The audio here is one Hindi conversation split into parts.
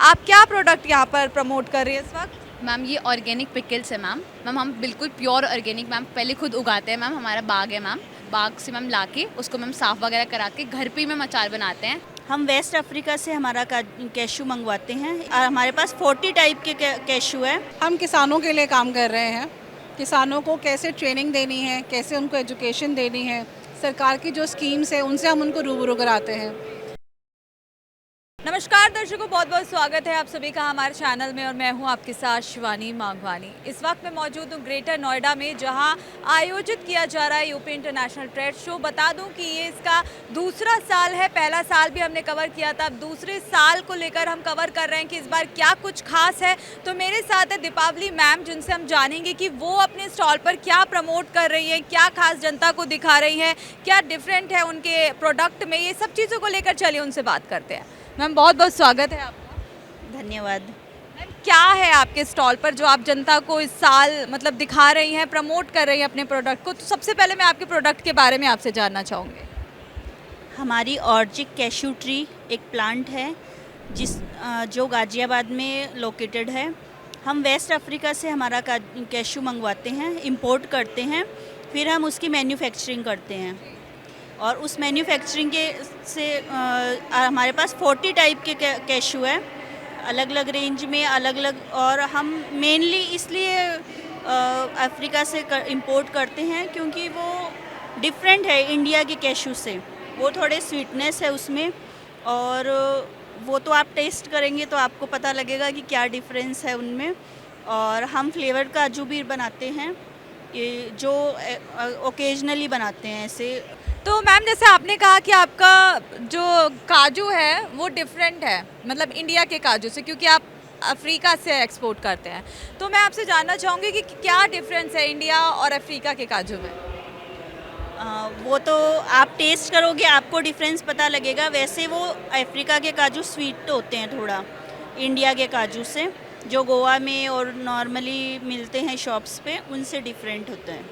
आप क्या प्रोडक्ट यहाँ पर प्रमोट कर रही है इस वक्त? मैम ये ऑर्गेनिक पिकल्स है मैम। हम बिल्कुल प्योर ऑर्गेनिक मैम पहले खुद उगाते हैं मैम। हमारा बाग है मैम। बाग से मैम लाके उसको मैम साफ़ वगैरह करा के घर पे ही मैम अचार बनाते हैं। हम वेस्ट अफ्रीका से हमारा कैशू मंगवाते हैं और हमारे पास 40 टाइप के कैशू है। हम किसानों के लिए काम कर रहे हैं। किसानों को कैसे ट्रेनिंग देनी है, कैसे उनको एजुकेशन देनी है, सरकार की जो स्कीम्स है उनसे हम उनको रूबरू कराते हैं। नमस्कार दर्शकों, बहुत बहुत स्वागत है आप सभी का हमारे चैनल में और मैं हूं आपके साथ शिवानी मांगवानी। इस वक्त मैं मौजूद हूं ग्रेटर नोएडा में, जहां आयोजित किया जा रहा है यूपी इंटरनेशनल ट्रेड शो। बता दूं कि ये इसका दूसरा साल है। पहला साल भी हमने कवर किया था, अब दूसरे साल को लेकर हम कवर कर रहे हैं कि इस बार क्या कुछ खास है। तो मेरे साथ है दीपावली मैम, जिनसे हम जानेंगे कि वो अपने स्टॉल पर क्या प्रमोट कर रही हैं, क्या खास जनता को दिखा रही हैं, क्या डिफरेंट है उनके प्रोडक्ट में। ये सब चीज़ों को लेकर चलिए उनसे बात करते हैं। मैम बहुत बहुत स्वागत है आपका। धन्यवाद। मैम क्या है आपके स्टॉल पर जो आप जनता को इस साल मतलब दिखा रही हैं, प्रमोट कर रही हैं अपने प्रोडक्ट को? तो सबसे पहले मैं आपके प्रोडक्ट के बारे में आपसे जानना चाहूँगी। हमारी ऑर्जिक कैशू ट्री एक प्लांट है जो गाज़ियाबाद में लोकेटेड है। हम वेस्ट अफ्रीका से हमारा कैशू मंगवाते हैं, इंपोर्ट करते हैं, फिर हम उसकी मैन्युफैक्चरिंग करते हैं और उस मैन्युफैक्चरिंग के से हमारे पास 40 टाइप के कैशू है, अलग अलग रेंज में, अलग अलग। और हम मेनली इसलिए अफ्रीका से इंपोर्ट करते हैं क्योंकि वो डिफरेंट है इंडिया के कैशू से। वो थोड़े स्वीटनेस है उसमें, और वो तो आप टेस्ट करेंगे तो आपको पता लगेगा कि क्या डिफरेंस है उनमें। और हम फ्लेवर काजू भी बनाते हैं, ये जो ओकेजनली बनाते हैं ऐसे। तो मैम जैसे आपने कहा कि आपका जो काजू है वो डिफरेंट है, मतलब इंडिया के काजू से, क्योंकि आप अफ्रीका से एक्सपोर्ट करते हैं। तो मैं आपसे जानना चाहूँगी कि क्या डिफरेंस है इंडिया और अफ्रीका के काजू में? वो तो आप टेस्ट करोगे आपको डिफरेंस पता लगेगा। वैसे वो अफ्रीका के काजू स्वीट होते हैं थोड़ा इंडिया के काजू से, जो गोवा में और नॉर्मली मिलते हैं शॉप्स पे, उनसे डिफरेंट होते हैं।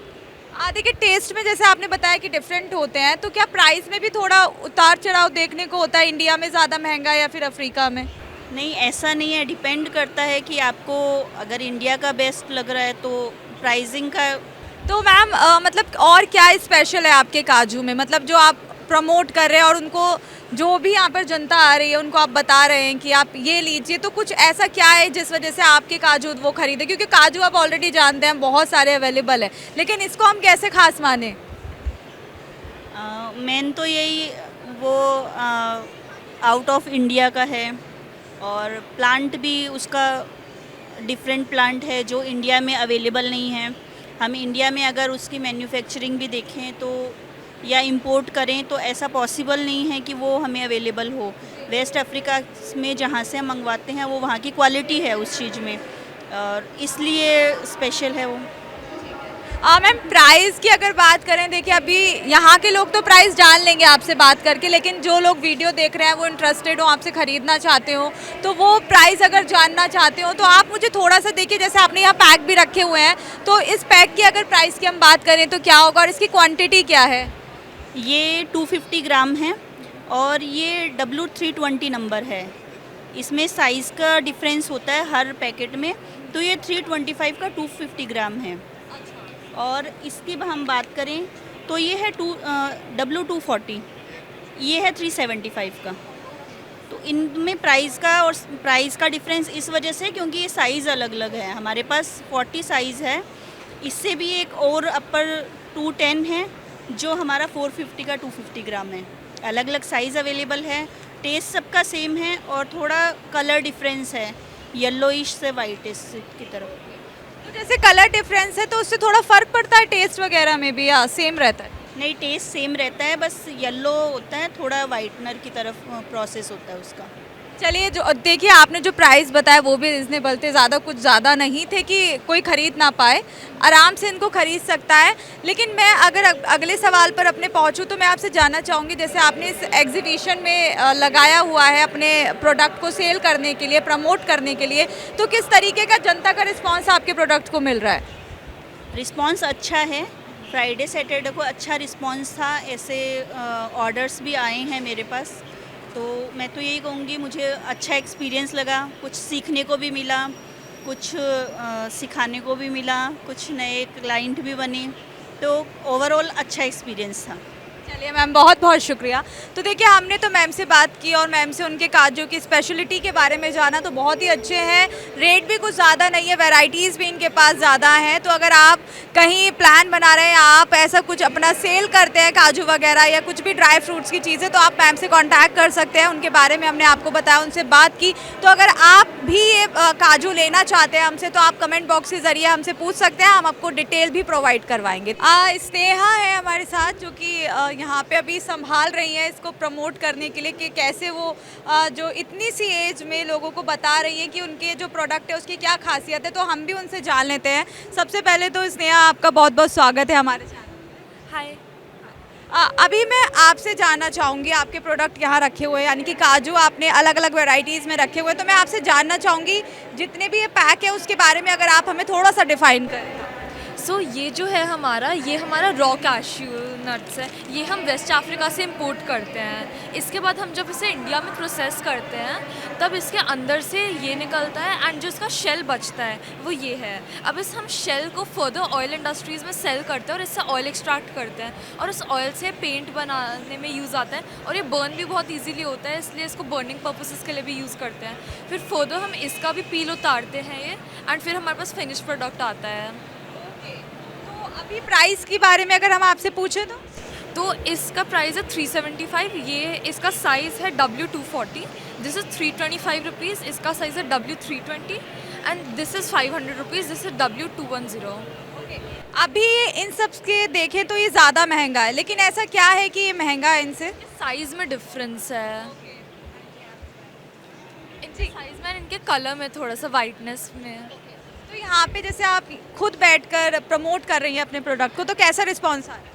देखिए टेस्ट में जैसे आपने बताया कि डिफरेंट होते हैं, तो क्या प्राइस में भी थोड़ा उतार चढ़ाव देखने को होता है? इंडिया में ज़्यादा महंगा या फिर अफ्रीका में? नहीं, ऐसा नहीं है, डिपेंड करता है कि आपको अगर इंडिया का बेस्ट लग रहा है तो प्राइसिंग का। तो मैम मतलब और क्या स्पेशल है आपके काजू में, मतलब जो आप प्रमोट कर रहे हैं और उनको जो भी यहाँ पर जनता आ रही है उनको आप बता रहे हैं कि आप ये लीजिए, तो कुछ ऐसा क्या है जिस वजह से आपके काजू वो खरीदे? क्योंकि काजू आप ऑलरेडी जानते हैं बहुत सारे अवेलेबल है, लेकिन इसको हम कैसे खास माने? मेन तो यही, वो आउट ऑफ इंडिया का है और प्लांट भी उसका डिफरेंट प्लांट है जो इंडिया में अवेलेबल नहीं है। हम इंडिया में अगर उसकी मैन्युफैक्चरिंग भी देखें तो या इंपोर्ट करें तो ऐसा पॉसिबल नहीं है कि वो हमें अवेलेबल हो। वेस्ट अफ्रीका में जहाँ से हम मंगवाते हैं वो वहाँ की क्वालिटी है उस चीज़ में, और इसलिए स्पेशल है वो। मैम प्राइस की अगर बात करें, देखिए अभी यहाँ के लोग तो प्राइस जान लेंगे आपसे बात करके, लेकिन जो लोग वीडियो देख रहे हैं वो इंटरेस्टेड हो, आपसे ख़रीदना चाहते हो, तो वो प्राइस अगर जानना चाहते हो तो आप मुझे थोड़ा सा देखिए। जैसे आपने यहाँ पैक भी रखे हुए हैं, तो इस पैक की अगर प्राइस की हम बात करें तो क्या होगा और इसकी क्वान्टिटी क्या है? ये 250 ग्राम है और ये W320 नंबर है। इसमें साइज़ का डिफरेंस होता है हर पैकेट में, तो ये 325 का 250 ग्राम है। और इसकी हम बात करें तो ये है W240, ये है 375 का। तो इनमें प्राइस का डिफरेंस इस वजह से क्योंकि ये साइज़ अलग अलग है। हमारे पास 40 साइज़ है, इससे भी एक और अपर 210 है जो हमारा 450 का 250 ग्राम है। अलग अलग साइज़ अवेलेबल है, टेस्ट सबका सेम है और थोड़ा कलर डिफरेंस है, येलोइश से वाइटिश की तरफ। तो जैसे कलर डिफरेंस है तो उससे थोड़ा फ़र्क पड़ता है टेस्ट वगैरह में भी, या सेम रहता है? नहीं, टेस्ट सेम रहता है, बस येलो होता है, थोड़ा वाइटनर की तरफ प्रोसेस होता है उसका। चलिए, जो देखिए आपने जो प्राइस बताया वो भी रिजनेबल थे, कुछ ज़्यादा नहीं थे कि कोई ख़रीद ना पाए, आराम से इनको ख़रीद सकता है। लेकिन मैं अगर अगले सवाल पर अपने पहुंचूं तो मैं आपसे जानना चाहूँगी, जैसे आपने इस एग्जीबिशन में लगाया हुआ है अपने प्रोडक्ट को सेल करने के लिए, प्रमोट करने के लिए, तो किस तरीके का जनता का रिस्पॉन्स आपके प्रोडक्ट को मिल रहा है? रिस्पॉन्स अच्छा है, फ्राइडे सैटरडे को अच्छा रिस्पॉन्स था, ऐसे ऑर्डर्स भी आए हैं मेरे पास। तो मैं तो यही कहूँगी, मुझे अच्छा एक्सपीरियंस लगा, कुछ सीखने को भी मिला, कुछ सिखाने को भी मिला, कुछ नए क्लाइंट भी बने, तो ओवरऑल अच्छा एक्सपीरियंस था। चलिए मैम, बहुत बहुत शुक्रिया। तो देखिए, हमने तो मैम से बात की और मैम से उनके काजू की स्पेशलिटी के बारे में जाना, तो बहुत ही अच्छे हैं, रेट भी कुछ ज़्यादा नहीं है, वैरायटीज़ भी इनके पास ज़्यादा हैं। तो अगर आप कहीं प्लान बना रहे हैं, आप ऐसा कुछ अपना सेल करते हैं काजू वगैरह या कुछ भी ड्राई फ्रूट्स की चीज़ें, तो आप मैम से कॉन्टैक्ट कर सकते हैं। उनके बारे में हमने आपको बताया, उनसे बात की। तो अगर आप भी ये काजू लेना चाहते हैं हमसे, तो आप कमेंट बॉक्स के ज़रिए हमसे पूछ सकते हैं, हम आपको डिटेल भी प्रोवाइड करवाएंगे। स्नेहा है हमारे साथ, जो कि यहाँ पे अभी संभाल रही हैं इसको प्रमोट करने के लिए, कि कैसे वो जो इतनी सी एज में लोगों को बता रही हैं कि उनके जो प्रोडक्ट है उसकी क्या खासियत है। तो हम भी उनसे जान लेते हैं। सबसे पहले तो स्नेहा, आपका बहुत बहुत स्वागत है हमारे चैनल। हाय। अभी मैं आपसे जानना चाहूँगी, आपके प्रोडक्ट यहाँ रखे हुए हैं, यानी कि काजू आपने अलग अलग वैरायटीज़ में रखे हुए हैं, तो मैं आपसे जानना चाहूँगी जितने भी ये पैक है उसके बारे में अगर आप हमें थोड़ा सा डिफाइन करें। सो ये जो है ये हमारा रॉ कैश्यू नट्स है। ये हम वेस्ट अफ्रीका से इंपोर्ट करते हैं। इसके बाद हम जब इसे इंडिया में प्रोसेस करते हैं, तब इसके अंदर से ये निकलता है एंड जो इसका शेल बचता है वो ये है। अब इस हम शेल को फर्दर ऑयल इंडस्ट्रीज़ में सेल करते हैं और इससे ऑयल एक्सट्रैक्ट करते हैं, और उस ऑयल से पेंट बनाने में यूज़ आता है, और ये बर्न भी बहुत ईजीली होता है, इसलिए इसको बर्निंग पर्पसेस के लिए भी यूज़ करते हैं। फिर फर्दर हम इसका भी पील उतारते हैं ये, एंड फिर हमारे पास फिनिश प्रोडक्ट आता है। अभी प्राइस के बारे में अगर हम आपसे पूछें तो इसका प्राइस है 375। ये इसका साइज़ है W240, दिस इज़ 325 रुपीज़। इसका साइज़ है W320 and this is 500 rupees, this is W210। अभी इन सब के देखें तो ये ज़्यादा महंगा है, लेकिन ऐसा क्या है कि ये महंगा है इनसे? साइज़ में डिफरेंस है, इनके साइज़ में, इनके कलर में थोड़ा सा वाइटनेस में। तो यहाँ पे जैसे आप खुद बैठकर प्रमोट कर रही हैं अपने प्रोडक्ट को, तो कैसा रिस्पॉन्स आ रहा है?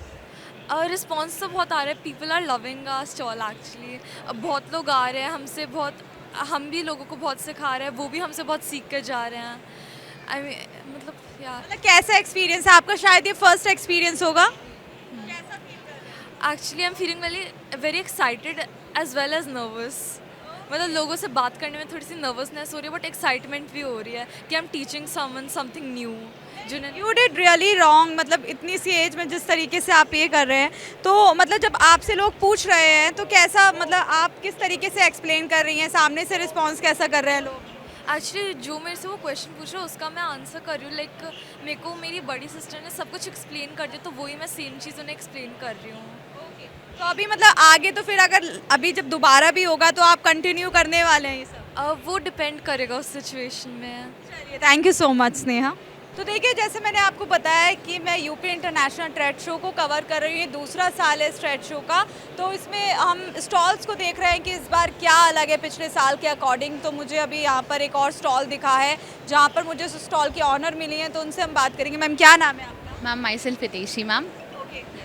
और रिस्पॉन्स तो बहुत आ रहा है, people are loving our stall actually. बहुत लोग आ रहे हैं हमसे, बहुत, हम भी लोगों को बहुत सिखा रहे हैं, वो भी हमसे बहुत सीख कर जा रहे हैं। आई मीन मतलब यार, मतलब कैसा एक्सपीरियंस है आपका? शायद ये फर्स्ट एक्सपीरियंस होगा। Actually I am feeling very excited as well as nervous. मतलब लोगों से बात करने में थोड़ी सी नर्वसनेस हो रही है, बट एक्साइटमेंट भी हो रही है कि I am teaching someone something new. You did really wrong, मतलब इतनी सी एज में जिस तरीके से आप ये कर रहे हैं, तो मतलब जब आपसे लोग पूछ रहे हैं तो कैसा, मतलब आप किस तरीके से एक्सप्लेन कर रही हैं, सामने से रिस्पॉन्स कैसा कर रहे हैं लोग? एक्चुअली जो मेरे से वो क्वेश्चन पूछ रहे हैं उसका मैं आंसर कर रही हूँ। लाइक मेरे को मेरी बड़ी सिस्टर ने सब कुछ एक्सप्लेन कर दिया, तो वही मैं सेम चीज़ उन्हें एक्सप्लेन कर रही हूँ। तो अभी मतलब आगे तो फिर अगर अभी जब दोबारा भी होगा तो आप कंटिन्यू करने वाले हैं ये सब? वो डिपेंड करेगा उस सिचुएशन में। चलिए, thank you so much Sneha. तो देखिए, जैसे मैंने आपको बताया कि मैं यूपी इंटरनेशनल ट्रेड शो को कवर कर रही हूँ, ये दूसरा साल है इस ट्रेड शो का। तो इसमें हम स्टॉल्स को देख रहे हैं कि इस बार क्या अलग है पिछले साल के अकॉर्डिंग। तो मुझे अभी यहाँ पर एक और स्टॉल दिखा है जहाँ पर मुझे उस स्टॉल की ऑनर मिली है, तो उनसे हम बात करेंगे। मैम, क्या नाम है आपका? Ma'am my self Hiteshi ma'am.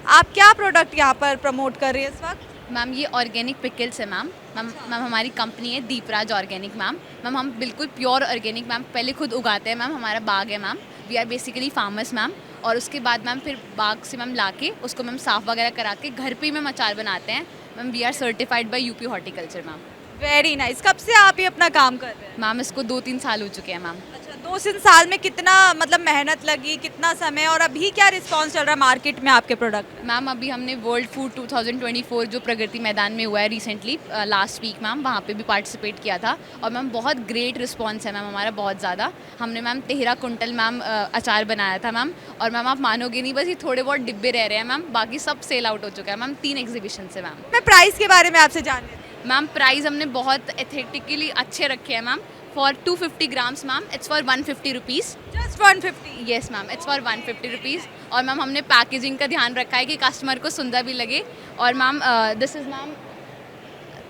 आप क्या प्रोडक्ट यहाँ पर प्रमोट कर रही है इस वक्त? मैम ये ऑर्गेनिक पिकल्स है मैम। मैम हमारी कंपनी है दीपराज ऑर्गेनिक मैम। हम बिल्कुल प्योर ऑर्गेनिक मैम पहले खुद उगाते हैं मैम, हमारा बाग है ma'am. We are basically farmers ma'am. और उसके बाद मैम फिर बाग से मैम लाके उसको मैम साफ़ वगैरह करा के घर पे ही मैम अचार बनाते हैं ma'am. We are certified by UP horticulture ma'am. Very nice. कब से आप ये अपना काम कर रहे हैं? मैम इसको 2-3 साल हो चुके हैं मैम। अच्छा, 2-3 साल में कितना मतलब मेहनत लगी, कितना समय, और अभी क्या रिस्पांस चल रहा है मार्केट में आपके प्रोडक्ट? मैम अभी हमने वर्ल्ड फूड 2024 जो प्रगति मैदान में हुआ है रिसेंटली लास्ट वीक मैम, वहाँ पे भी पार्टिसिपेट किया था। और मैम बहुत ग्रेट रिस्पांस है मैम हमारा, बहुत ज़्यादा। हमने मैम 13 कुंटल मैम अचार बनाया था मैम। और मैम आप मानोगे नहीं, बस ये थोड़े बहुत डिब्बे रह रहे हैं मैम, बाकी सब सेल आउट हो चुका है मैम। 3 एग्जीबिशन से मैम। मैं प्राइस के बारे में आपसे जान लेती हूँ। मैम प्राइस हमने बहुत एथेटिकली अच्छे रखे हैं ma'am. For 250 grams ma'am it's for 150 rupees. Just 150? Yes ma'am, it's for 150 rupees. और मैम हमने पैकेजिंग का ध्यान रखा है कि कस्टमर को सुंदर भी लगे। और ma'am this is ma'am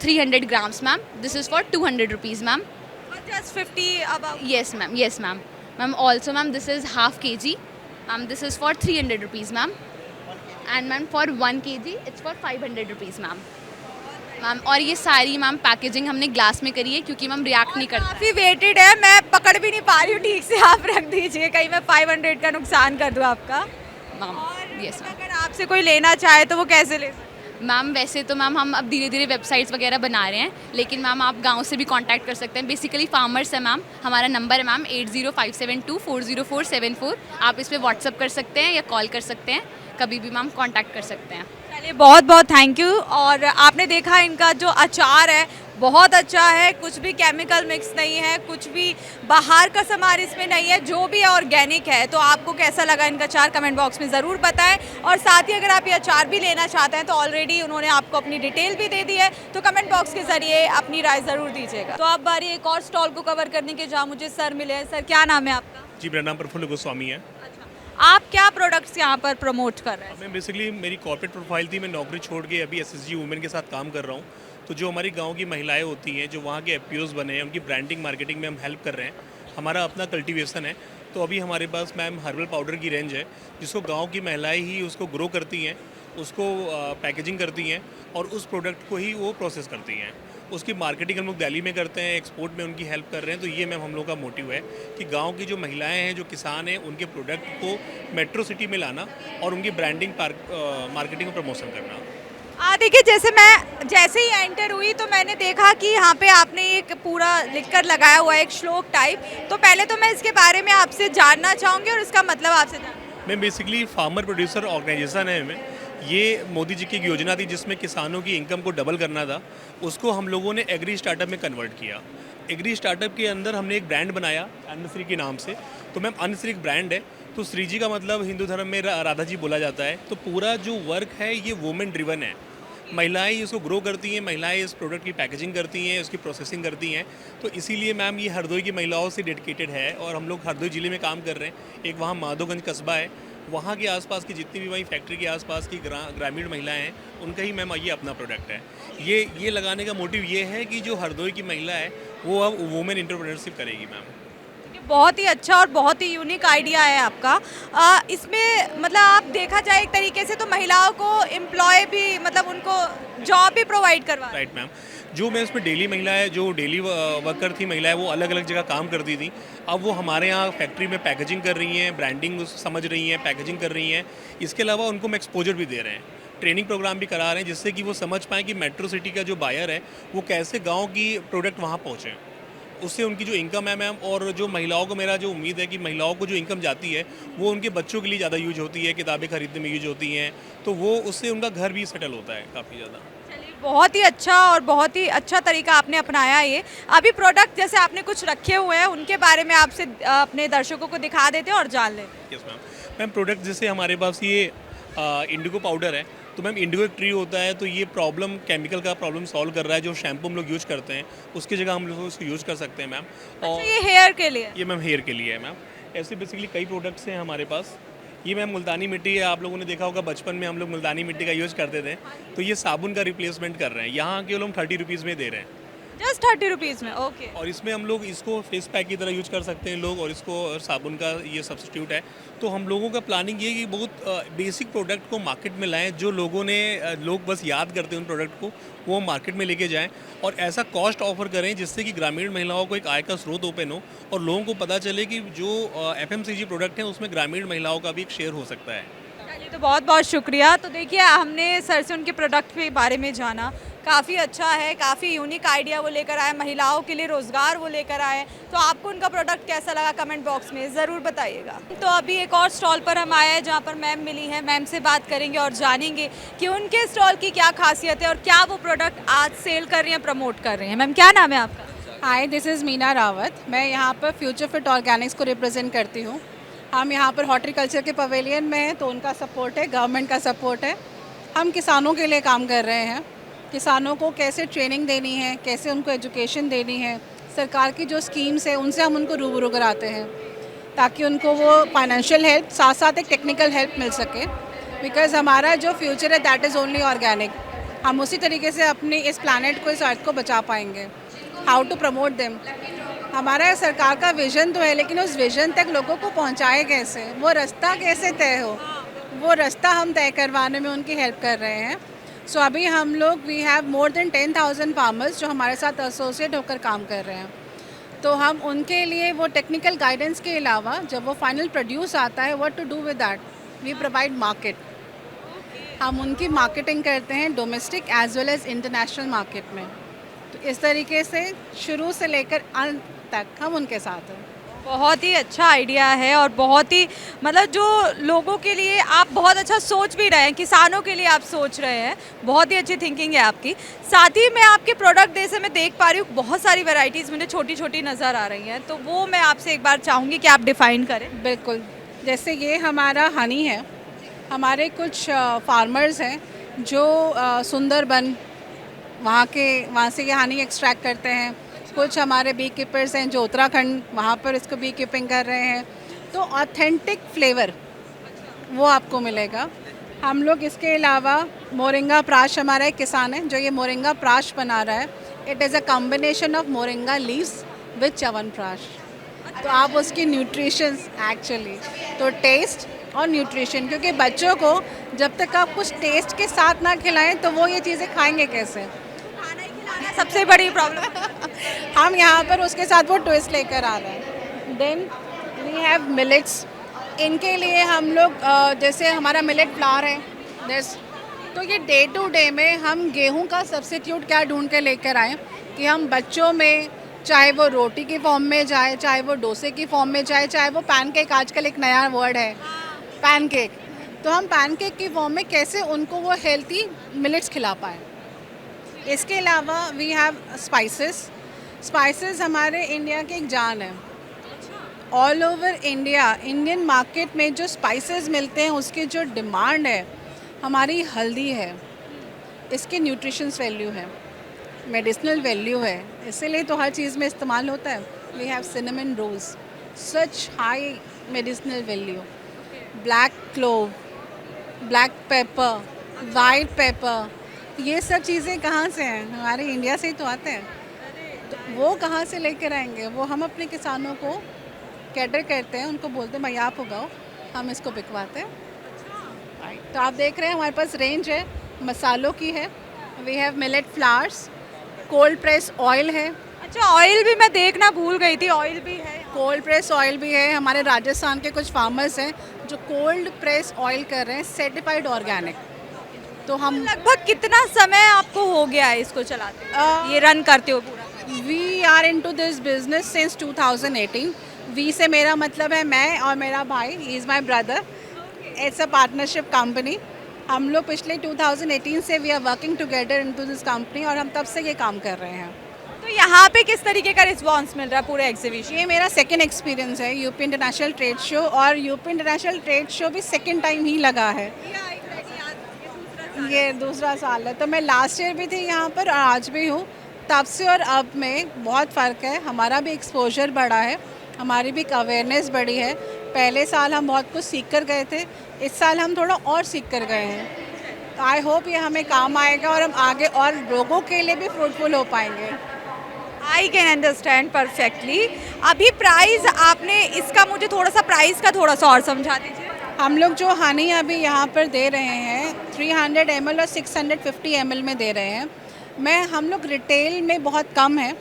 300 grams ma'am, this is for 200 rupees ma'am. Just 50 about? Yes ma'am, yes ma'am. Ma'am also ma'am this is half kg ma'am, this is for 300 rupees ma'am. And ma'am for 1 kg it's for 500 rupees ma'am. Ma'am और ये सारी मैम पैकेजिंग हमने ग्लास में करी है क्योंकि मैम रिएक्ट नहीं करता। काफ़ी वेटेड है, मैं पकड़ भी नहीं पा रही हूँ ठीक से, आप रख दीजिए, कहीं मैं 500 का नुकसान कर दूँ आपका। मैम और यस मैम। अगर आपसे कोई लेना चाहे तो वो कैसे ले सकते? मैम वैसे तो मैम हम अब धीरे धीरे वेबसाइट्स वगैरह बना रहे हैं, लेकिन मैम आप गांव से भी कांटेक्ट कर सकते हैं। बेसिकली फार्मर्स है मैम। हमारा नंबर है मैम 8057240474। आप इस पर व्हाट्सअप कर सकते हैं या कॉल कर सकते हैं, कभी भी मैम कांटेक्ट कर सकते हैं। चलिए बहुत बहुत थैंक यू। और आपने देखा इनका जो अचार है बहुत अच्छा है, कुछ भी केमिकल मिक्स नहीं है, कुछ भी बाहर का सामान इसमें नहीं है, जो भी ऑर्गेनिक है। तो आपको कैसा लगा इनका अचार कमेंट बॉक्स में ज़रूर बताएं। और साथ ही अगर आप ये अचार भी लेना चाहते हैं तो ऑलरेडी उन्होंने आपको अपनी डिटेल भी दे दी है, तो कमेंट बॉक्स के ज़रिए अपनी राय ज़रूर दीजिएगा। तो अब बारी एक और स्टॉल को कवर करने के जहाँ मुझे सर मिले हैं। सर क्या नाम है आपका? जी, मेरा नाम प्रफुल्ल गोस्वामी है। आप क्या प्रोडक्ट्स यहाँ पर प्रमोट कर रहे हैं? मैं बेसिकली मेरी कॉर्पोरेट प्रोफाइल थी, मैं नौकरी छोड़ के अभी एसएसजी वुमेन के साथ काम कर रहा हूँ। तो जो हमारी गांव की महिलाएं होती हैं, जो वहाँ के एफपीओज बने हैं, उनकी ब्रांडिंग मार्केटिंग में हम हेल्प कर रहे हैं। हमारा अपना कल्टीवेशन है। तो अभी हमारे पास मैम हर्बल पाउडर की रेंज है, जिसको गाँव की महिलाएँ ही उसको ग्रो करती हैं, उसको पैकेजिंग करती हैं और उस प्रोडक्ट को ही वो प्रोसेस करती हैं। उसकी मार्केटिंग हम लोग दिल्ली में करते हैं, एक्सपोर्ट में उनकी हेल्प कर रहे हैं। तो ये मैम हम लोग का मोटिव है कि गांव की जो महिलाएं हैं, जो किसान हैं, उनके प्रोडक्ट को मेट्रो सिटी में लाना और उनकी ब्रांडिंग मार्केटिंग और प्रमोशन करना। देखिए जैसे ही एंटर हुई तो मैंने देखा कि यहाँ पे आपने एक पूरा लिखकर लगाया हुआ है, एक श्लोक टाइप। तो पहले तो मैं इसके बारे में आपसे जानना चाहूँगी और इसका मतलब आपसे मैं बेसिकली फार्मर प्रोड्यूसर ऑर्गेनाइजेशन है में। ये मोदी जी की एक योजना थी जिसमें किसानों की इनकम को डबल करना था। उसको हम लोगों ने एग्री स्टार्टअप में कन्वर्ट किया। एग्री स्टार्टअप के अंदर हमने एक ब्रांड बनाया अन्नश्री के नाम से। तो मैम अन्नश्री एक ब्रांड है। तो श्री जी का मतलब हिंदू धर्म में राधा जी बोला जाता है। तो पूरा जो वर्क है ये वुमेन ड्रिवन है। महिलाएं इसको ग्रो करती हैं, महिलाएं इस प्रोडक्ट की पैकेजिंग करती हैं, उसकी प्रोसेसिंग करती हैं। तो इसीलिए मैम ये हरदोई की महिलाओं से डेडिकेटेड है और हम लोग हरदोई ज़िले में काम कर रहे हैं। एक वहाँ माधोगंज कस्बा है, वहाँ के आसपास की जितनी भी वही फैक्ट्री के आसपास की ग्रामीण महिलाएं हैं, उनका ही मैम ये अपना प्रोडक्ट है। ये लगाने का मोटिव ये है कि जो हरदोई की महिला है वो अब वुमेन एंटरप्रेन्योरशिप करेगी मैम। बहुत ही अच्छा और बहुत ही यूनिक आइडिया है आपका। इसमें मतलब आप देखा जाए एक तरीके से तो महिलाओं को एम्प्लॉय भी, मतलब उनको जॉब भी प्रोवाइड करवा। Right ma'am. जो मैं उसमें डेली महिला है, जो डेली वर्कर थी महिलाएं, वो अलग अलग जगह काम करती थी। अब वो हमारे यहाँ फैक्ट्री में पैकेजिंग कर रही हैं, ब्रांडिंग समझ रही हैं, पैकेजिंग कर रही हैं। इसके अलावा उनको हम एक्सपोजर भी दे रहे हैं, ट्रेनिंग प्रोग्राम भी करा रहे हैं, जिससे कि वो समझ पाएँ कि मेट्रो सिटी का जो बायर है वो कैसे गाँव की प्रोडक्ट वहाँ पहुँचे। उससे उनकी जो इनकम है मैम, और जो महिलाओं को, मेरा जो उम्मीद है कि महिलाओं को जो इनकम जाती है वो उनके बच्चों के लिए ज़्यादा यूज होती है, किताबें खरीदने में यूज होती हैं। तो वो उससे उनका घर भी सेटल होता है काफ़ी ज़्यादा। बहुत ही अच्छा और बहुत ही अच्छा तरीका आपने अपनाया। ये अभी प्रोडक्ट जैसे आपने कुछ रखे हुए हैं उनके बारे में आपसे अपने दर्शकों को दिखा देते हैं और जान लेते। Yes ma'am. मैम प्रोडक्ट जैसे हमारे पास ये इंडिगो पाउडर है। तो मैम इंडिगो एक ट्री होता है, तो ये प्रॉब्लम, केमिकल का प्रॉब्लम सॉल्व कर रहा है। जो शैम्पू हम लोग यूज़ करते हैं उसकी जगह हम लोग उसको यूज़ कर सकते हैं मैम। और ये हेयर के लिए? ये मैम हेयर के लिए है मैम। ऐसे बेसिकली कई प्रोडक्ट्स हैं हमारे पास। ये मैम मुल्तानी मिट्टी है, आप लोगों ने देखा होगा बचपन में हम लोग मुल्तानी मिट्टी का यूज़ करते थे। तो ये साबुन का रिप्लेसमेंट कर रहे हैं। यहाँ केवल हम 30 रुपीज़ में दे रहे हैं। जस्ट 30 रुपीज़ में? ओके। और इसमें हम लोग इसको फेस पैक की तरह यूज कर सकते हैं लोग, और इसको साबुन का ये सब्स्टिट्यूट है। तो हम लोगों का प्लानिंग ये है कि बहुत बेसिक प्रोडक्ट को मार्केट में लाएं। जो लोग बस याद करते हैं उन प्रोडक्ट को, वो मार्केट में लेके जाएं और ऐसा कॉस्ट ऑफर करें जिससे कि ग्रामीण महिलाओं को एक आय का स्रोत ओपन हो और लोगों को पता चले कि जो FMCG प्रोडक्ट हैं उसमें ग्रामीण महिलाओं का भी एक शेयर हो सकता है। चलिए, तो बहुत बहुत शुक्रिया। तो देखिए हमने सर से उनके प्रोडक्ट के बारे में जाना, काफ़ी अच्छा है, काफ़ी यूनिक आइडिया वो लेकर आए, महिलाओं के लिए रोज़गार वो लेकर आए। तो आपको उनका प्रोडक्ट कैसा लगा कमेंट बॉक्स में ज़रूर बताइएगा। तो अभी एक और स्टॉल पर हम आए हैं जहाँ पर मैम मिली हैं। मैम से बात करेंगे और जानेंगे कि उनके स्टॉल की क्या खासियत है और क्या वो प्रोडक्ट आज सेल कर रही हैं, प्रमोट कर रही हैं। मैम क्या नाम है आपका? हाय, दिस इज़ मीना रावत। मैं यहाँ पर फ्यूचर फिट ऑर्गेनिक्स को रिप्रेजेंट करती हूँ। हम यहाँ पर हॉर्टिकल्चर के पवेलियन में हैं, तो उनका सपोर्ट है, गवर्नमेंट का सपोर्ट है। हम किसानों के लिए काम कर रहे हैं। किसानों को कैसे ट्रेनिंग देनी है, कैसे उनको एजुकेशन देनी है, सरकार की जो स्कीम्स है उनसे हम उनको रूबरू कराते हैं ताकि उनको वो फाइनेंशियल हेल्प साथ साथ एक टेक्निकल हेल्प मिल सके। बिकॉज़ हमारा जो फ्यूचर है दैट इज़ ओनली ऑर्गेनिक। हम उसी तरीके से अपनी इस प्लानट को, इस अर्थ को बचा पाएंगे। हाउ टू प्रमोट देम, हमारा सरकार का विज़न तो है, लेकिन उस विज़न तक लोगों को पहुंचाए कैसे, वो रास्ता कैसे तय हो, वो रास्ता हम तय करवाने में उनकी हेल्प कर रहे हैं। सो अभी हम लोग we have more than 10,000 farmers जो हमारे साथ एसोसिएट होकर काम कर रहे हैं। तो हम उनके लिए वो टेक्निकल गाइडेंस के अलावा जब वो फाइनल प्रोड्यूस आता है, what to do with that, we provide market. हम उनकी मार्केटिंग करते हैं domestic as well as international market में। तो इस तरीके से शुरू से लेकर अंत तक हम उनके साथ हैं। बहुत ही अच्छा आइडिया है और बहुत ही मतलब जो लोगों के लिए आप बहुत अच्छा सोच भी रहे हैं, किसानों के लिए आप सोच रहे हैं, बहुत ही अच्छी थिंकिंग है आपकी। साथ ही मैं आपके प्रोडक्ट जैसे मैं देख पा रही हूँ बहुत सारी वैरायटीज़ मुझे छोटी छोटी नज़र आ रही हैं, तो वो मैं आपसे एक बार चाहूँगी कि आप डिफ़ाइन करें। बिल्कुल, जैसे ये हमारा हनी है, हमारे कुछ फार्मर्स हैं जो सुंदरबन वहाँ से ये हनी एक्सट्रैक्ट करते हैं। कुछ हमारे बी कीपर्स हैं जो उत्तराखंड वहाँ पर इसको बी कीपिंग कर रहे हैं। तो ऑथेंटिक फ्लेवर वो आपको मिलेगा। हम लोग इसके अलावा मोरिंगा प्राश, हमारा एक किसान है जो ये मोरिंगा प्राश बना रहा है। It is a combination of moringa leaves with chyawanprash. तो आप उसकी न्यूट्रिशंस एक्चुअली तो टेस्ट और न्यूट्रिशन, क्योंकि बच्चों को जब तक आप कुछ टेस्ट के साथ ना खिलाएं तो वो ये चीज़ें खाएंगे कैसे। सबसे बड़ी प्रॉब्लम हम यहाँ पर उसके साथ वो ट्विस्ट लेकर आ रहे हैं। Then we have millets. इनके लिए हम लोग जैसे हमारा मिलेट फ्लावर है दिस, तो ये डे टू डे में हम गेहूं का सब्स्टिट्यूट क्या ढूंढ के लेकर आए कि हम बच्चों में, चाहे वो रोटी की फॉर्म में जाए, चाहे वो डोसे की फॉर्म में जाए, चाहे वो पैनकेक, आजकल एक नया वर्ड है पैनकेक, तो हम पैनकेक की फॉर्म में कैसे उनको वो हेल्थी मिलेट्स खिला पाएँ। इसके अलावा वी हैव स्पाइसेस हमारे इंडिया की एक जान है। All over India, Indian market में जो स्पाइसेस मिलते हैं उसकी जो डिमांड है, हमारी हल्दी है, इसकी न्यूट्रिशंस वैल्यू है, मेडिसिनल वैल्यू है, इसीलिए तो हर चीज़ में इस्तेमाल होता है। We have cinnamon rolls, such high medicinal value, black clove, black pepper, white pepper, ये सब चीज़ें कहाँ से हैं? हमारे इंडिया से ही तो आते हैं। तो वो कहाँ से लेकर आएंगे? वो हम अपने किसानों को कैटर करते हैं, उनको बोलते हैं भाई आप उगाओ, हम इसको बिकवाते हैं। तो आप देख रहे हैं हमारे पास रेंज है मसालों की है। We have millet flours, cold press oil है। अच्छा, ऑयल भी मैं देखना भूल गई थी, ऑयल भी है, कोल्ड प्रेस ऑयल भी है। हमारे राजस्थान के कुछ फार्मर्स हैं जो कोल्ड प्रेस ऑयल कर रहे हैं, सर्टिफाइड ऑर्गेनिक। तो हम लगभग कितना समय आपको हो गया है इसको चलाते ये रन करते हो पूरा? We are into this business since 2018। We से मेरा मतलब है मैं और मेरा भाई, he is my brother. It's a partnership company. हम लोग पिछले 2018 से we are working together into this company और हम तब से ये काम कर रहे हैं। तो यहाँ पे किस तरीके का रिस्पांस मिल रहा है पूरे एग्जीबिशन? ये मेरा सेकंड एक्सपीरियंस है यूपी इंटरनेशनल ट्रेड शो, और यूपी इंटरनेशनल ट्रेड शो भी सेकंड टाइम ही लगा है। ये दूसरा साल है। तो मैं लास्ट ईयर भी थी यहाँ पर और आज भी हूँ। तब से और अब में बहुत फ़र्क है। हमारा भी एक्सपोजर बढ़ा है, हमारी भी अवेयरनेस बढ़ी है। पहले साल हम बहुत कुछ सीख कर गए थे, इस साल हम थोड़ा और सीख कर गए हैं। तो आई होप ये हमें काम आएगा और हम आगे और लोगों के लिए भी फ्रूटफुल हो पाएंगे। I can understand perfectly. अभी प्राइस आपने इसका, मुझे थोड़ा सा प्राइस का थोड़ा सा और समझा दीजिए। हम लोग जो हनी अभी यहाँ पर दे रहे हैं 300 ml और 650 ml में दे रहे हैं। हम लोग रिटेल में बहुत कम है।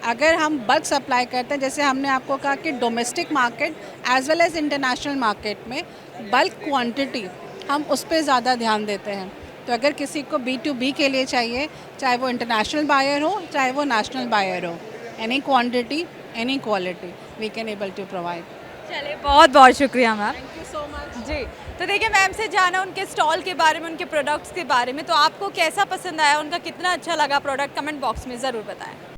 अगर हम बल्क सप्लाई करते हैं, जैसे हमने आपको कहा कि domestic market as well as international market में बल्क क्वांटिटी हम उस पर ज़्यादा ध्यान देते हैं। तो अगर किसी को B2B के लिए चाहिए, चाहे वो इंटरनेशनल बायर हो चाहे वो नेशनल बायर हो, any quantity any quality we can able to provide. चलिए, बहुत बहुत शुक्रिया ma'am. Thank you so much. जी, तो देखिए मैम से जाना उनके स्टॉल के बारे में, उनके प्रोडक्ट्स के बारे में। तो आपको कैसा पसंद आया, उनका कितना अच्छा लगा प्रोडक्ट, कमेंट बॉक्स में ज़रूर बताएं।